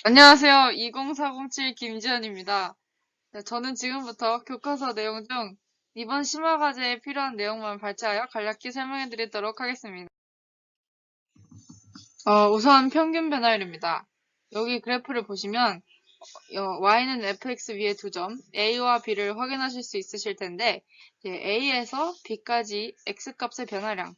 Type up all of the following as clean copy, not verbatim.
안녕하세요. 20407 김지연입니다. 네, 저는 지금부터 교과서 내용 중 이번 심화 과제에 필요한 내용만 발췌하여 간략히 설명해 드리도록 하겠습니다. 우선 평균 변화율입니다. 여기 그래프를 보시면 y는 fx 위에 두 점, a와 b를 확인하실 수 있으실 텐데 a에서 b까지 x 값의 변화량,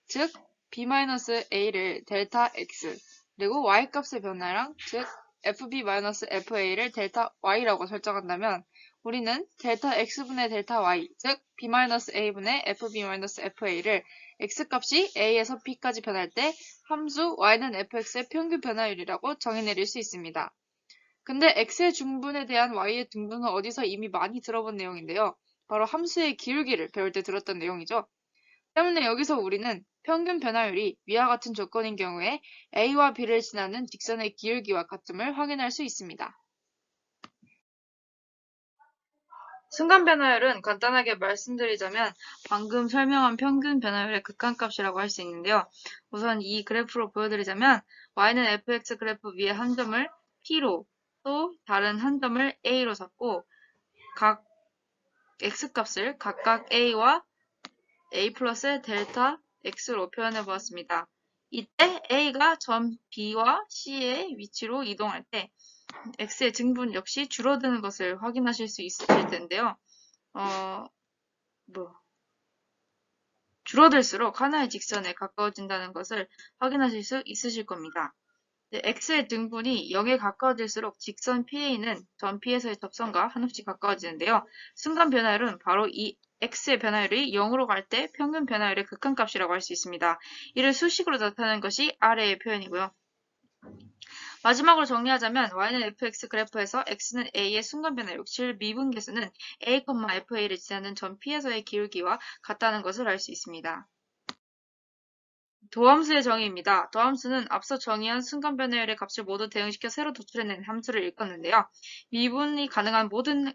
즉 b-a를 델타 x, 그리고 y 값의 변화량, 즉 fb-fa를 델타 y라고 설정한다면 우리는 델타 x분의 델타 y, 즉 b-a분의 fb-fa를 x값이 a에서 b까지 변할 때 함수 y는 fx의 평균 변화율이라고 정의 내릴 수 있습니다. 근데 x의 중분에 대한 y의 등분은 어디서 이미 많이 들어본 내용인데요. 바로 함수의 기울기를 배울 때 들었던 내용이죠. 때문에 여기서 우리는 평균 변화율이 위와 같은 조건인 경우에 a와 b를 지나는 직선의 기울기와 같음을 확인할 수 있습니다. 순간 변화율은 간단하게 말씀드리자면 방금 설명한 평균 변화율의 극한값이라고 할 수 있는데요. 우선 이 그래프로 보여드리자면 y는 fx 그래프 위에 한 점을 p로 또 다른 한 점을 a로 잡고 각 x값을 각각 a와 a 플러스 델타 x로 표현해 보았습니다. 이때 a가 점 b와 c의 위치로 이동할 때 x의 증분 역시 줄어드는 것을 확인하실 수 있을 텐데요. 줄어들수록 하나의 직선에 가까워진다는 것을 확인하실 수 있으실 겁니다. x의 등분이 0에 가까워질수록 직선 PA는 점 P에서의 접선과 한없이 가까워지는데요. 순간 변화율은 바로 이 x의 변화율이 0으로 갈 때 평균 변화율의 극한값이라고 할 수 있습니다. 이를 수식으로 나타내는 것이 아래의 표현이고요. 마지막으로 정리하자면 y는 fx 그래프에서 x는 a의 순간 변화율, 즉 미분계수는 a, fa를 지나는 점 P에서의 기울기와 같다는 것을 알 수 있습니다. 도함수의 정의입니다. 도함수는 앞서 정의한 순간 변화율의 값을 모두 대응시켜 새로 도출해낸 함수를 일컫는데요. 미분이 가능한 모든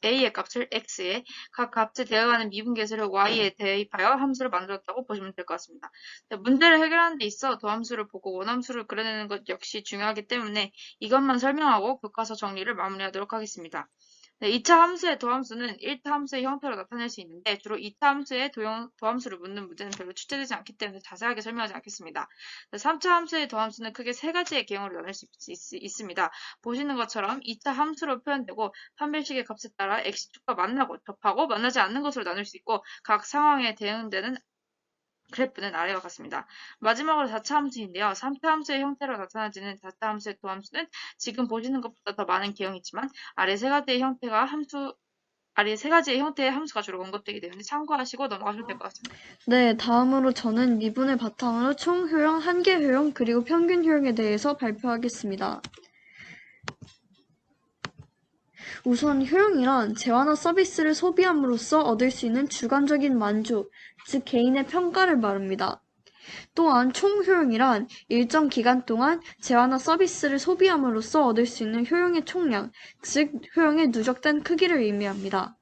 a의 값을 x에, 각 값에 대응하는 미분계수를 y에 대입하여 함수를 만들었다고 보시면 될 것 같습니다. 문제를 해결하는 데 있어 도함수를 보고 원함수를 그려내는 것 역시 중요하기 때문에 이것만 설명하고 교과서 정리를 마무리하도록 하겠습니다. 2차 함수의 도함수는 1차 함수의 형태로 나타낼 수 있는데 주로 2차 함수의 도함수를 묻는 문제는 별로 출제되지 않기 때문에 자세하게 설명하지 않겠습니다. 3차 함수의 도함수는 크게 세 가지의 개형으로 나눌 수 있습니다. 보시는 것처럼 2차 함수로 표현되고 판별식의 값에 따라 x축과 만나고 접하고 만나지 않는 것으로 나눌 수 있고 각 상황에 대응되는 그래프는 아래와 같습니다. 마지막으로 4차 함수인데요. 3차 함수의 형태로 나타나지는 4차 함수의 도함수는 지금 보시는 것보다 더 많은 개형이지만 아래 세 가지의 형태의 함수가 주로 언급되기 때문에 참고하시고 넘어가시면 될 것 같습니다. 네, 다음으로 저는 미분을 바탕으로 총 효용, 한계 효용, 그리고 평균 효용에 대해서 발표하겠습니다. 우선 효용이란 재화나 서비스를 소비함으로써 얻을 수 있는 주관적인 만족, 즉 개인의 평가를 말합니다. 또한 총효용이란 일정 기간 동안 재화나 서비스를 소비함으로써 얻을 수 있는 효용의 총량, 즉 효용의 누적된 크기를 의미합니다.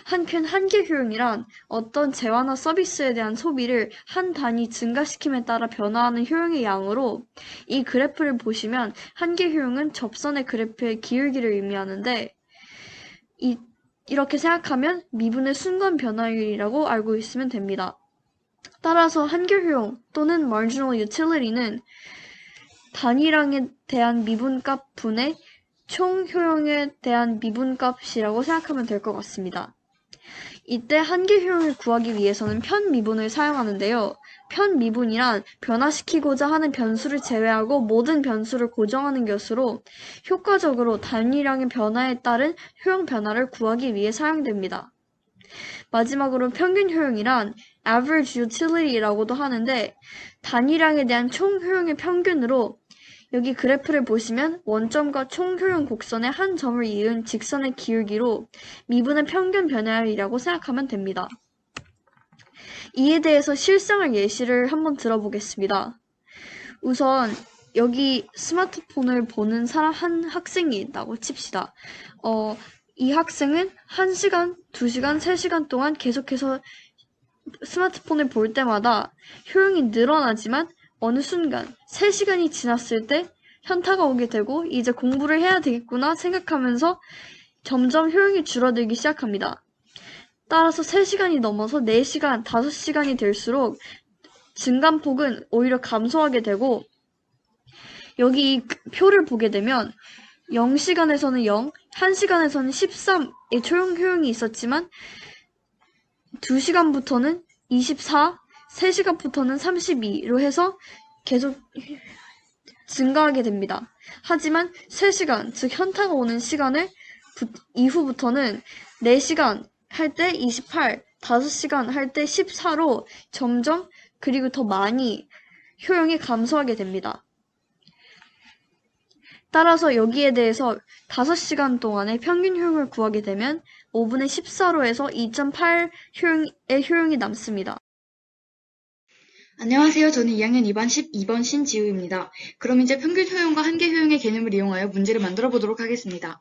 한편 한계 효용이란 어떤 재화나 서비스에 대한 소비를 한 단위 증가시킴에 따라 변화하는 효용의 양으로 이 그래프를 보시면 한계 효용은 접선의 그래프의 기울기를 의미하는데 이렇게 생각하면 미분의 순간 변화율이라고 알고 있으면 됩니다. 따라서 한계 효용 또는 marginal utility는 단위량에 대한 미분값 분의 총 효용에 대한 미분값이라고 생각하면 될 것 같습니다. 이때 한계 효용을 구하기 위해서는 편미분을 사용하는데요. 편미분이란 변화시키고자 하는 변수를 제외하고 모든 변수를 고정하는 것으로 효과적으로 단위량의 변화에 따른 효용 변화를 구하기 위해 사용됩니다. 마지막으로 평균 효용이란 average utility라고도 하는데 단위량에 대한 총 효용의 평균으로 여기 그래프를 보시면 원점과 총 효용 곡선의 한 점을 이은 직선의 기울기로 미분의 평균 변화율이라고 생각하면 됩니다. 이에 대해서 실생활 예시를 한번 들어보겠습니다. 우선 여기 스마트폰을 보는 한 학생이 있다고 칩시다. 이 학생은 1시간, 2시간, 3시간 동안 계속해서 스마트폰을 볼 때마다 효용이 늘어나지만 어느 순간 3시간이 지났을 때 현타가 오게 되고 이제 공부를 해야 되겠구나 생각하면서 점점 효용이 줄어들기 시작합니다. 따라서 3시간이 넘어서 4시간, 5시간이 될수록 증감폭은 오히려 감소하게 되고 여기 이 표를 보게 되면 0시간에서는 0, 1시간에서는 13의 초용 효용이 있었지만 2시간부터는 24, 3시간부터는 32로 해서 계속 증가하게 됩니다. 하지만 3시간, 즉 현타가 오는 시간을 이후부터는 4시간 할 때 28, 5시간 할 때 14로 점점 그리고 더 많이 효용이 감소하게 됩니다. 따라서 여기에 대해서 5시간 동안의 평균 효용을 구하게 되면 5분의 14로 해서 2.8의 효용이 남습니다. 안녕하세요. 저는 2학년 2번 신지우입니다. 그럼 이제 평균 효용과 한계 효용의 개념을 이용하여 문제를 만들어 보도록 하겠습니다.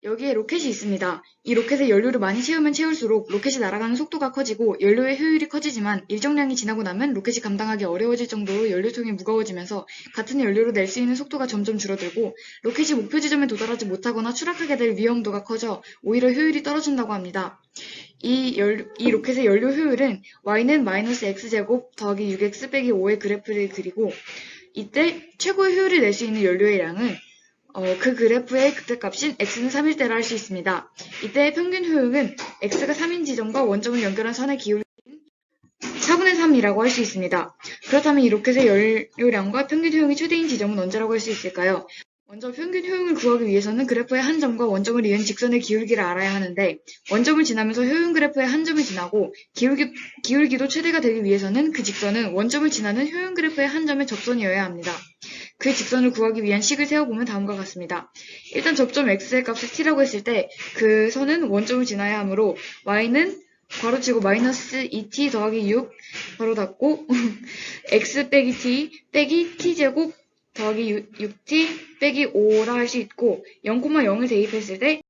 여기에 로켓이 있습니다. 이 로켓에 연료를 많이 채우면 채울수록 로켓이 날아가는 속도가 커지고 연료의 효율이 커지지만 일정량이 지나고 나면 로켓이 감당하기 어려워질 정도로 연료통이 무거워지면서 같은 연료로 낼 수 있는 속도가 점점 줄어들고 로켓이 목표 지점에 도달하지 못하거나 추락하게 될 위험도가 커져 오히려 효율이 떨어진다고 합니다. 이 로켓의 연료 효율은 y는 마이너스 x제곱 더하기 6x 빼기 5의 그래프를 그리고 이때 최고의 효율을 낼 수 있는 연료의 양은 그 그래프의 극대값인 x는 3일 때라 할 수 있습니다. 이때 평균 효용은 x가 3인 지점과 원점을 연결한 선의 기울기인 4분의 3이라고 할 수 있습니다. 그렇다면 이 로켓의 연료량과 평균 효용이 최대인 지점은 언제라고 할 수 있을까요? 먼저 평균 효용을 구하기 위해서는 그래프의 한 점과 원점을 이은 직선의 기울기를 알아야 하는데 원점을 지나면서 효용 그래프의 한 점을 지나고 기울기도 최대가 되기 위해서는 그 직선은 원점을 지나는 효용 그래프의 한 점의 접선이어야 합니다. 그 직선을 구하기 위한 식을 세워보면 다음과 같습니다. 일단 접점 x의 값을 t라고 했을 때 그 선은 원점을 지나야 하므로 y는 괄호치고 마이너스 2t 더하기 6 괄호 닫고 x 빼기 t 빼기 t제곱 더하기 6t 빼기 5라 할 수 있고 0,0을 대입했을 때